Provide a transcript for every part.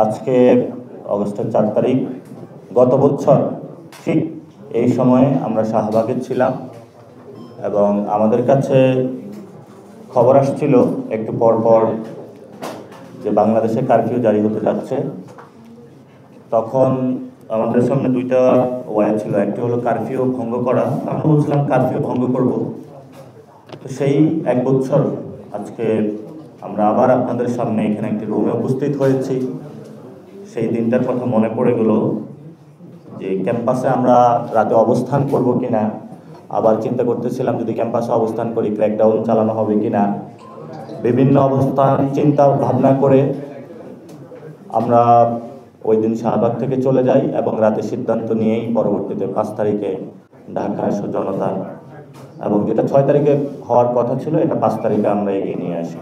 আজকে অগস্টের 4 তারিখ গত বছর ঠিক এই সময়ে আমরা শাহবাগে ছিলাম এবং আমাদের কাছে খবর আসছিল একটু পর যে বাংলাদেশে কারফিউ জারি হতে যাচ্ছে। তখন আমাদের সামনে দুইটা ওয়ে ছিল, একটি হলো কারফিউ ভঙ্গ করা। আমরা বলছিলাম কারফিউ ভঙ্গ করব। তো সেই 1 বছর আজকে আমরা আবার আপনাদের সামনে এখানে একটি রুমে উপস্থিত হয়েছি। সেই দিনটার কথা মনে পড়ে গেল যে ক্যাম্পাসে আমরা রাতে অবস্থান করব কিনা। আবার চিন্তা করতেছিলাম যদি ক্যাম্পাসে অবস্থান করি ক্র্যাকডাউন চালানো হবে কিনা। বিভিন্ন অবস্থান চিন্তা ভাবনা করে আমরা ওই দিন শাহবাগ থেকে চলে যাই এবং রাতে সিদ্ধান্ত নিয়েই পরবর্তীতে 5 তারিখে ঢাকা আসো জনতা, এবং যেটা 6 তারিখে হওয়ার কথা ছিল এটা 5 তারিখে আমরা এগিয়ে নিয়ে আসি।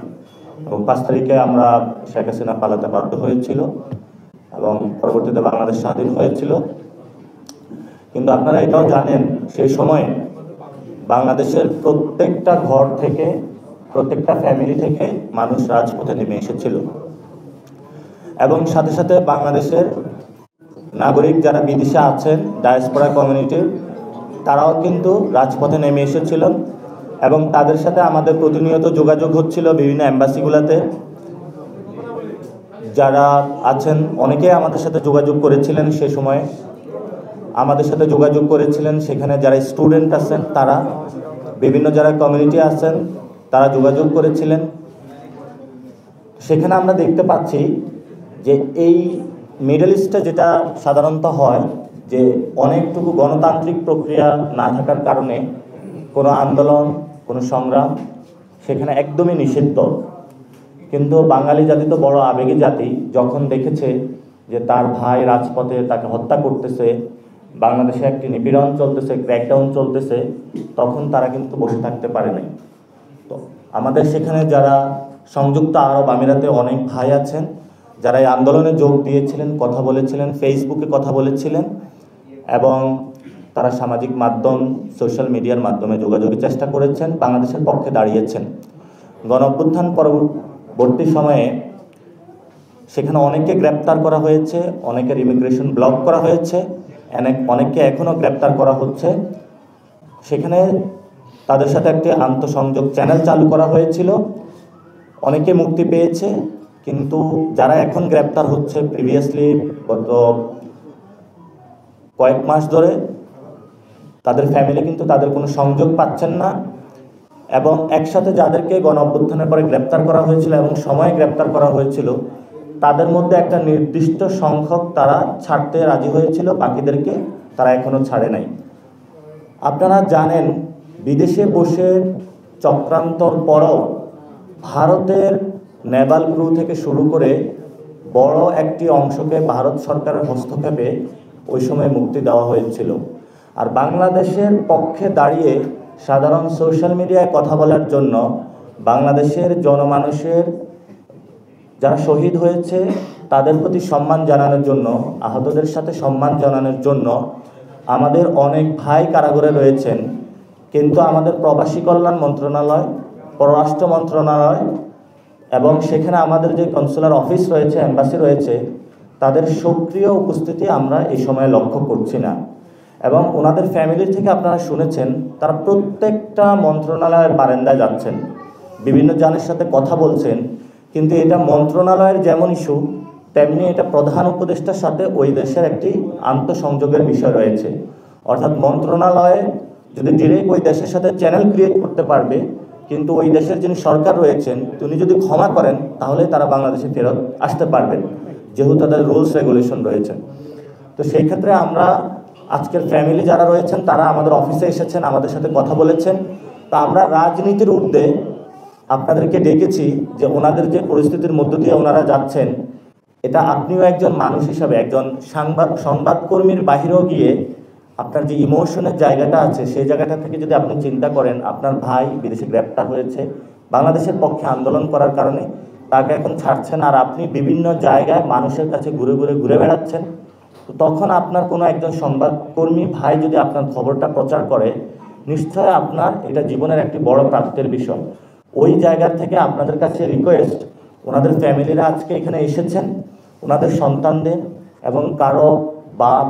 এবং 5 তারিখে আমরা শেখ হাসিনা পালাতে বাধ্য হয়েছিল এবং পরবর্তীতে বাংলাদেশ স্বাধীন হয়েছিল। কিন্তু আপনারা এটাও জানেন সেই সময়ে বাংলাদেশের প্রত্যেকটা ঘর থেকে, প্রত্যেকটা ফ্যামিলি থেকে মানুষ রাজপথে নেমে এসেছিল এবং সাথে সাথে বাংলাদেশের নাগরিক যারা বিদেশে আছেন ডায়াসপোরা কমিউনিটির তারাও কিন্তু রাজপথে নেমে এসেছিলেন এবং তাদের সাথে আমাদের প্রতিনিয়ত যোগাযোগ হচ্ছিল বিভিন্ন এম্বাসিগুলোতে। যারা আছেন অনেকেই আমাদের সাথে যোগাযোগ করেছিলেন, সে সময় আমাদের সাথে যোগাযোগ করেছিলেন। সেখানে যারা স্টুডেন্ট আছেন তারা, বিভিন্ন যারা কমিউনিটি আছেন তারা যোগাযোগ করেছিলেন। সেখানে আমরা দেখতে পাচ্ছি যে এই মিডল ইস্টে যেটা সাধারণত হয় যে অনেকটুকু গণতান্ত্রিক প্রক্রিয়া না থাকার কারণে কোনো আন্দোলন, কোনো সংগ্রাম সেখানে একদমই নিষিদ্ধ। কিন্তু বাঙালি জাতি তো বড় আবেগী জাতি, যখন দেখেছে যে তার ভাই রাজপথে তাকে হত্যা করতেছে, বাংলাদেশে একটি নিপীড়ন চলতেছে, ক্র্যাকডাউন চলতেছে, তখন তারা কিন্তু বসে থাকতে পারে নাই। তো আমাদের সেখানে যারা সংযুক্ত আরব আমিরাতে অনেক ভাই আছেন যারা এই আন্দোলনে যোগ দিয়েছিলেন, কথা বলেছিলেন, ফেসবুকে কথা বলেছিলেন এবং তারা সামাজিক মাধ্যম, সোশ্যাল মিডিয়ার মাধ্যমে যোগাযোগের চেষ্টা করেছেন, বাংলাদেশের পক্ষে দাঁড়িয়েছেন। গণঅভ্যুত্থান পরবর্তী সময়ে সেখানে অনেককে গ্রেপ্তার করা হয়েছে, অনেকের ইমিগ্রেশন ব্লক করা হয়েছে, অনেককে এখনও গ্রেপ্তার করা হচ্ছে। সেখানে তাদের সাথে একটি আন্তঃসংযোগ চ্যানেল চালু করা হয়েছিল, অনেকে মুক্তি পেয়েছে। কিন্তু যারা এখন গ্রেপ্তার হচ্ছে, প্রিভিয়াসলি গত কয়েক মাস ধরে তাদের ফ্যামিলি কিন্তু তাদের কোনো সংযোগ পাচ্ছেন না এবং একসাথে যাদেরকে গণঅভ্যুত্থানের পরে গ্রেপ্তার করা হয়েছিল এবং সময়ে গ্রেপ্তার করা হয়েছিল তাদের মধ্যে একটা নির্দিষ্ট সংখ্যক তারা ছাড়তে রাজি হয়েছিল, বাকিদেরকে তারা এখনও ছাড়ে নাই। আপনারা জানেন বিদেশে বসে চক্রান্তর পরও ভারতের নেভাল ক্রু থেকে শুরু করে বড় একটি অংশকে ভারত সরকারের হস্তক্ষেপে ওই সময় মুক্তি দেওয়া হয়েছিল। আর বাংলাদেশের পক্ষে দাঁড়িয়ে সাধারণ সোশ্যাল মিডিয়ায় কথা বলার জন্য, বাংলাদেশের জনমানুষের যারা শহীদ হয়েছে তাদের প্রতি সম্মান জানানোর জন্য, আহতদের সাথে সম্মান জানানোর জন্য আমাদের অনেক ভাই কারাগারে রয়েছেন। কিন্তু আমাদের প্রবাসী কল্যাণ মন্ত্রণালয়, পররাষ্ট্র মন্ত্রণালয় এবং সেখানে আমাদের যে কনসুলার অফিস রয়েছে, এম্বাসি রয়েছে, তাদের সক্রিয় উপস্থিতি আমরা এই সময় লক্ষ্য করছি না। এবং ওনাদের ফ্যামিলির থেকে আপনারা শুনেছেন তারা প্রত্যেকটা মন্ত্রণালয়ের বারান্দায় যাচ্ছেন, বিভিন্ন জনের সাথে কথা বলছেন। কিন্তু এটা মন্ত্রণালয়ের যেমন ইস্যু, তেমনি এটা প্রধান উপদেষ্টার সাথে ওই দেশের একটি আন্তঃসংযোগের বিষয় রয়েছে। অর্থাৎ মন্ত্রণালয়ে যদি ডিরেক্ট ওই দেশের সাথে চ্যানেল ক্রিয়েট করতে পারবে, কিন্তু ওই দেশের যিনি সরকার রয়েছেন তিনি যদি ক্ষমা করেন তাহলে তারা বাংলাদেশে ফেরত আসতে পারবেন, যেহেতু তাদের রুলস রেগুলেশন রয়েছে। তো সেই ক্ষেত্রে আমরা আজকের ফ্যামিলি যারা রয়েছেন তারা আমাদের অফিসে এসেছেন, আমাদের সাথে কথা বলেছেন। তা আমরা রাজনীতির ঊর্ধ্বে আপনাদেরকে ডেকেছি যে ওনাদের যে পরিস্থিতির মধ্য দিয়ে ওনারা যাচ্ছেন, এটা আপনিও একজন মানুষ হিসাবে, একজন সংবাদকর্মীর বাহিরেও গিয়ে আপনার যে ইমোশনের জায়গাটা আছে সেই জায়গাটা থেকে যদি আপনি চিন্তা করেন আপনার ভাই বিদেশে গ্রেপ্তার হয়েছে, বাংলাদেশের পক্ষে আন্দোলন করার কারণে তাকে এখন ছাড়ছেন, আর আপনি বিভিন্ন জায়গায় মানুষের কাছে ঘুরে বেড়াচ্ছেন, তো তখন আপনার কোনো একজন সংবাদকর্মী ভাই যদি আপনার খবরটা প্রচার করে, নিশ্চয় আপনার এটা জীবনের একটি বড় প্রাপ্তির বিষয়। ওই জায়গা থেকে আপনাদের কাছে রিকোয়েস্ট, ওনাদের ফ্যামিলিরা আজকে এখানে এসেছেন, ওনাদের সন্তানদের এবং কারো বাপ